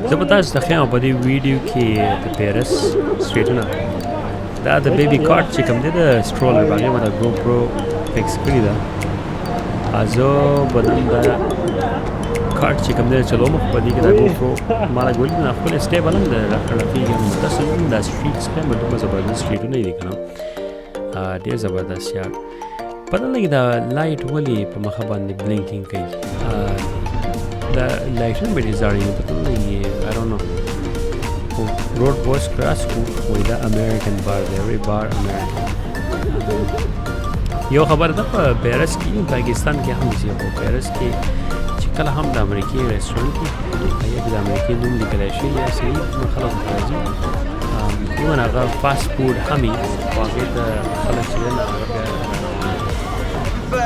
زه به تاسو ته ښیم په دې ویډیو کې د پیرس سټریټونه دا د بیبي کارت چې کوم دی د سټرولر په هغې به د ګوپرو فکس کړې ده. زه به نن د کارت چې کوم دی چلوم په دې کې د ګوپرو ما لږ ولید نه ښکلی سټیبل هم دی رفیږي هم تاسو هم دا سټریټس ښیم به دومره زبردست سټریټونه دي که نه ډېر زبردست یار پته نه لګي دا لایټ ولې په مخه باندې بلینکینګ کوي the lighting bit is already but I don't know road was cross with the American bar every bar American یو خبر ده په پیرس کې پاکستان کې هم دی په پیرس کې چې کله هم د امریکای ریسټورانټ کې یا د امریکای نوم لیکل شي یا صحیح خلک راځي یو نه هغه فاست فود همي واقع د خلک چې نه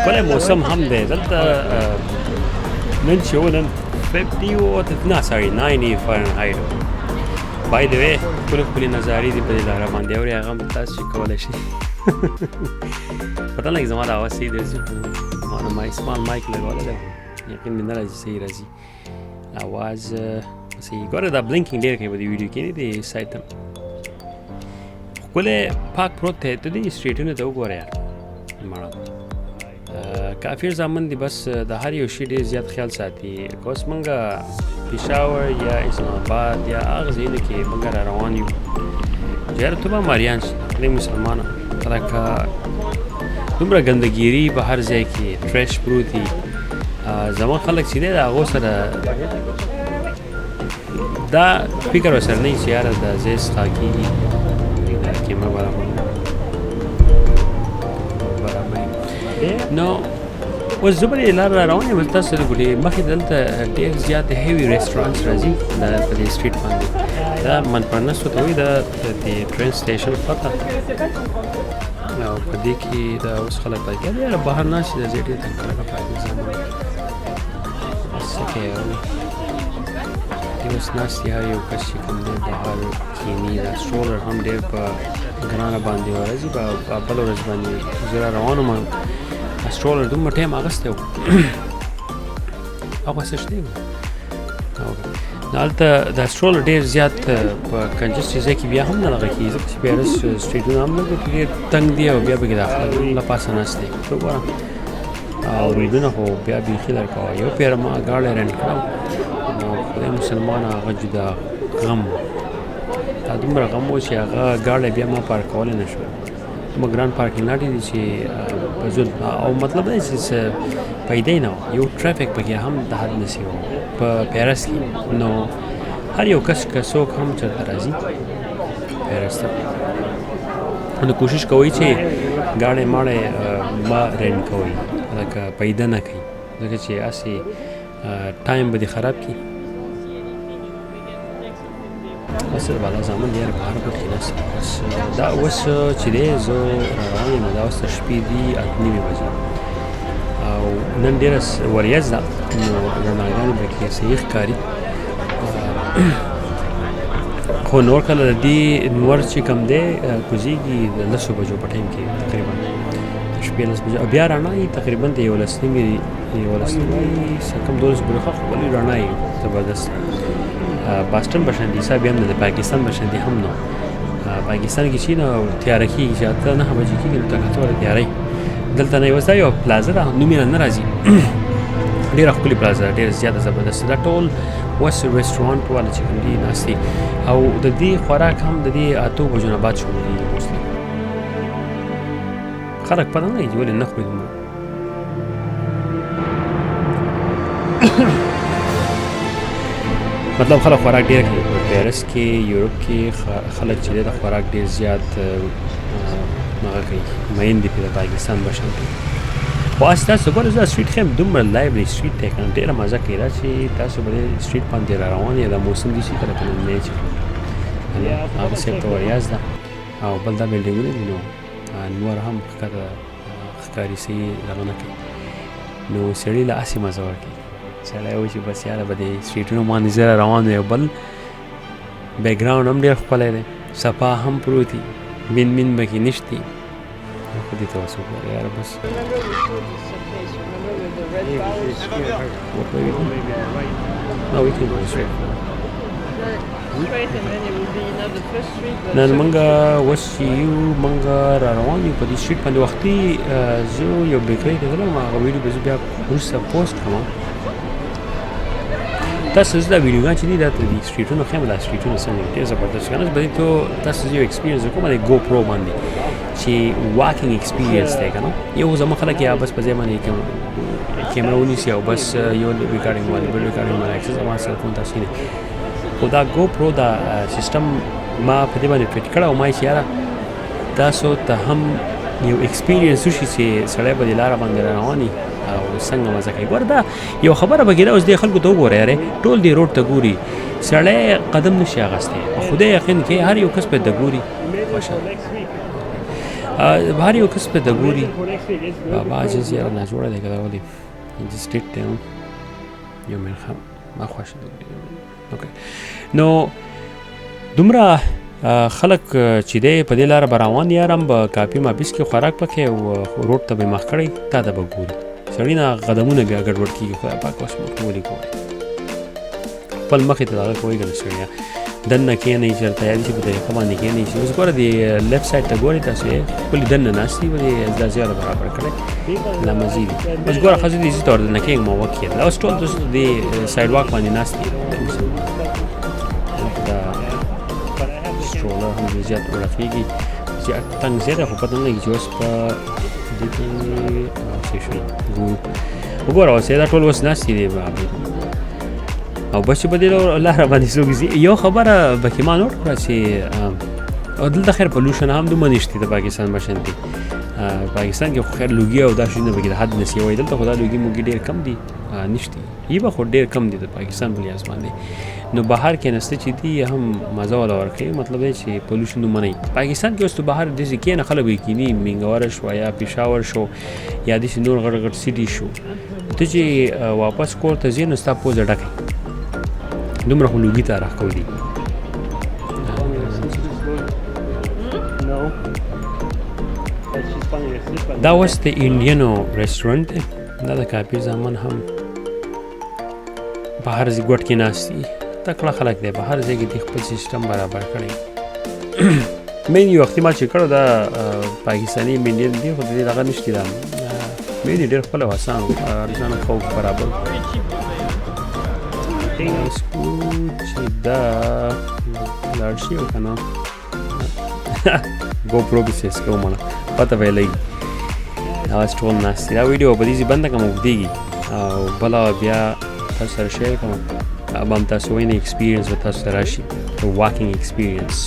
کله موسم هم دی دلته نن چې ونن 50 او نه سوري 90 فارنهایت بای د وی کله نظاری دی په لاره باندې او هغه تاسو کولای شي پته نه زما د اواز سي درځي ما نه مای سمال مایک لګول دا یقین مې نه راځي صحیح راځي اواز صحیح ګوره دا بلینکینګ ډیر کوي په دې ویډیو کې دی سایت کله پاک پروت ته ته دې سټریټونه ته وګوره یار مړه کافی زمان دی بس د هر یو شی ډیر زیات خیال ساتي کوس منګه پېښور یا اسلام آباد یا هغه ځایونه کې منګه روان یو جهر ته به ماریان د مسلمانانو ترکه دومره ګندګيري په هر ځای کې ټریش پروتي زمان خلک چې دی د هغو سره دا فکر ورسره نه چې یاره د ځای څخه کېږي کیمره برابر نو اوس زه به دې لاره را روان یم تاسو ته ګورئ مخکې دلته ډېر زیات هیوي ریسټورانټس راځي په دې سټریټ باندې دا منپرنس ورته وایي د ټرین سټیشن خواته او په دې کې دا اوس خلک پاتې دي بهر ناست دي ډېر تنګ کلکه پاتې زمان څه کوي اوس ناست دي هر یو کس چې کوم دی بهر کښېني دا سټرولر هم ډېر په ګرانه باندې ورځي په بله ورځ باندې زه را روان وم سټرولر دومره ټایم اخیستی و هغه څه شته هلته دا سټرولر ډېر زیات په کنجسټي ځای کې بیا هم نه دغه کېږي ځکه چې پیرس سټریټونه هم لږ ډېر تنګ دي او بیا پکې دا خلک له پاسه ناست دی ته وګوره او ریډونه خو بیا بیخي درکوه یو پیره ما ګاډی رینټ کړم نو خدای مسلمان هغه جدا غم دا دومره غم و چې هغه ګاډی بیا ما پارکولی نه شو دومره ګران پارکینګ لاټ دي چې په زول او مطلب دا چې پیدا نه یو ټرافیک پکې هم د حد نسی و په پیرس کې نو هر یو کس که څوک هم چېرته راځي پیرس ته نو کوشش کوئ چې ګاډی ماړی مه رینټ کوئ لکه پیدا نه کوي ځکه چې هسې ټایم به دې خراب کړي بس بالا زمان یاره بهر به کېناست بس دا اوس چې دی زه روان یم دا اوس د شپې دي 8:30 بجې او نن ډېره وریځ ده نو رڼاګانې به کې صحیح ښکاري خو نور کله د دې نور چې کوم دی کوزیږي د 10 بجو په ټایم کې تقریبا شپې 10 بجې او بیا رڼا یې تقریبا د 11 نیمې څه کم 12 بجې خو ولې رڼا یې زبردست باستن بشندي صاحب هم د پاکستان بشندي هم نو پاکستان کې چې نو تیاره کېږي چې اته 9 بجې کېږي نو تکتوره تیارې دلته نه یوازې یو پلازا ده نوم یې نه راځي ډېره ښکلې پلازا ډېر زیاته زبردست دا ټول وس ریسټورانټ والا چې کوم دي ناستي او د دې خوراک هم د دې 8 بجو نه بعد شروع دي موسلی خلک پته نه لګي ولې نه خوري دومره مطلب خلک خوراک ډېر کوي په پیرس کې یورپ کې خلک چې دی د خوراک ډېر زیات هغه کوي مین دي په پاکستان بشن کې خو هسې تاسو ګوره زه سټریټ ښیم دومره لایبري سټریټ دی که نه ډېره مزه کوي دا چې تاسو به دې سټریټ باندې را روان یې دا موسم دي چې کله کله میچ هغه صاحب ته وریاځ ده او بل دا بلډینګونه دي نو نور هم ښکته ښکاري صحیح دغه نه کوي نو سړي له هسې مزه ورکوي سړی وایي چې بس یاره به دې سټریټونو باندې زه را روان یو بل بیکګراونډ هم ډېر ښکلی دی صفا هم پروت دي مین مین به کې نشتی خو دې ته اوس وګوره یاره بس No, we can go straight. straight and then it will be not the first street but نن second منګه street. وس چې یو منګه را روان یو په دې سټریټ باندې وختي زه یو بیکري ته تلم هغه ویډیو به زه بیا وروسته پوسټ کړم تاسو دا ویډیوګان چې دي دا د سټریټونو ښیم دا سټریټونه څنګه دي ډېر زبردست ښکاري به دې ته تاسو یو ایکسپیرینس وکړم د ګو پرو باندې چې واکنګ ایکسپیرینس دی که نه یو زما خلک یا بس په ځای باندې کیمره ونیسي او بس یو ریکارډینګ باندې بل ریکارډینګ باندې اکسس زما سلفون تاسو نه خو دا ګو پرو دا سیستم ما په دې باندې فټ کړه او ما یې یاره تاسو ته هم یو ایکسپیرینس وشي چې سړی به دې لاره باندې رواني او څنګه مزه کوي ګوره دا یو خبره به کېده اوس دې خلکو ته وګوره یارې ټول دې روډ ته ګوري سړی قدم نشي اخیستی په خدای یقین کې هر یو کس پې ته ګوري هر یو کس پې ته ګوري بابا عجز یاره ناجوړه دی که دا ولې سټریټ دی یو منټ ما خوښ نو دومره خلک چې دی په دې لاره به روان یار هم به کاپي ماپیس کې خوراک پکې او روډ ته به مخ کړی تا ته به ګوري سړي نه قدمونه بیا ګډوډ کېږي خدای پاک اوس موږ ولې کوی خپل مخې ته دغه کوی که نه سړیه دننه کښېنئ چېرته یادي چې په طریقه باندې کښېنئ چې اوس ګوره د لیفټ سایډ ته ګورئ تاسو یې خپلې دننه ناست دي ولې دا زیاده برابر کړی لا مزې دي اوس ګوره ښځو دي زه ته ورته کېږم ما وکښېدل اوس ټول دوست د سایډ واک باندې ناست دي دا سټرولر هم ډېر زیات ورخېږي زیات تنګ زیاته خو پته نه لګي چې اوس په دې کې څه شي وګوره اوس دا ټول اوس ناست دي او بس چې په دې لاره باندې څوک ځي یو خبره پکې ما نوټ کړه چې دلته خیر پلوشن هم دومره نشته د پاکستان بشانتي پاکستان کې خو خیر لوګي او دا شیونه پکې د حد نه سیوي دلته خو دا لوګي موګي ډېر کم دي نشته یې به خو ډېر کم دي د پاکستان په لحاظ باندې نو بهر کې نسته چې دي هم مزه ولا ورکوي مطلب دی چې پلوشن دومره نه پاکستان کې اوس تو بهر داسې کښېنه خلک به کښېني منګوره شو یا پېښور شو یا داسې نور غټ غټ سیټي شو ته چې واپس کور ته ځې نو ستا پوزه ډکوي دومره خو لوګي ته راښکوي دا اوس د انډینو رسټورنټ دی دا د کاپي زامن هم په هر ځای ګوټ کې ناست دي تکړه خلک دی په هر ځای کې د خپل سیسټم برابر کړی مین یو وختي ما چې کړو دا پاکستاني مینډین دی خو د دې دغه نشته دا مین ډېر خپل او اسان ارزانه خو برابر چې دا لاړ شي او که نه ګو پرو کې سیس کوم نه پته به یې لګي هغه ټول ناست دي دا ویډیو به دې بنده کړم اوږدېږي او بله بیا تاسو سره شیر کوم به هم تاسو وینئ ایکسپیرینس به تاسو ته راشي واکنګ ایکسپیرینس